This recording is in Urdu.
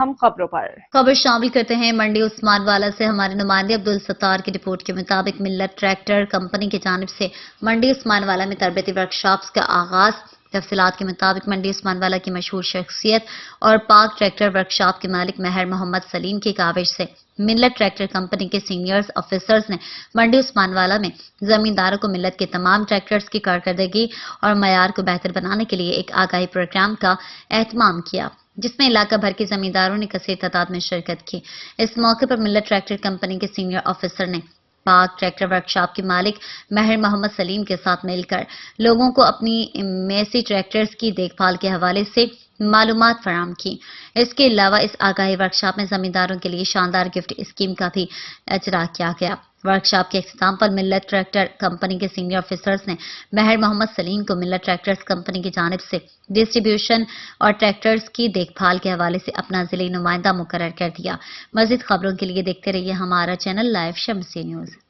ہم خبروں پر خبر شامل کرتے ہیں منڈی عثمان والا سے۔ ہمارے نمائندے عبدالستار کی رپورٹ کے مطابق ملت ٹریکٹر کمپنی کی جانب سے منڈی عثمان والا میں تربیتی ورکشاپس کا آغاز۔ تفصیلات کے مطابق منڈی عثمان والا کی مشہور شخصیت اور پاک ٹریکٹر ورکشاپ کے مالک مہر محمد سلیم کی کاوش سے ملت ٹریکٹر کمپنی کے سینئر آفیسرز نے منڈی عثمان والا میں زمینداروں کو ملت کے تمام ٹریکٹرز کی کارکردگی اور معیار کو بہتر بنانے کے لیے ایک آگاہی پروگرام کا اہتمام کیا، جس میں علاقہ بھر کے زمینداروں نے کثیر تعداد میں شرکت کی۔ اس موقع پر ملت ٹریکٹر کمپنی کے سینئر آفیسر نے پاک ٹریکٹر ورکشاپ کے مالک مہر محمد سلیم کے ساتھ مل کر لوگوں کو اپنی میسی ٹریکٹرز کی دیکھ بھال کے حوالے سے معلومات فراہم کی۔ اس کے علاوہ اس آگاہی ورکشاپ میں زمینداروں کے لیے شاندار گفٹ اسکیم کا بھی اجرا کیا گیا۔ ورکشاپ کے اختتام پر ملت ٹریکٹر کمپنی کے سینئر آفیسرز نے مہر محمد سلیم کو ملت ٹریکٹرز کمپنی کی جانب سے ڈسٹریبیوشن اور ٹریکٹرز کی دیکھ بھال کے حوالے سے اپنا ضلعی نمائندہ مقرر کر دیا۔ مزید خبروں کے لیے دیکھتے رہیے ہمارا چینل لائیو شمسی نیوز۔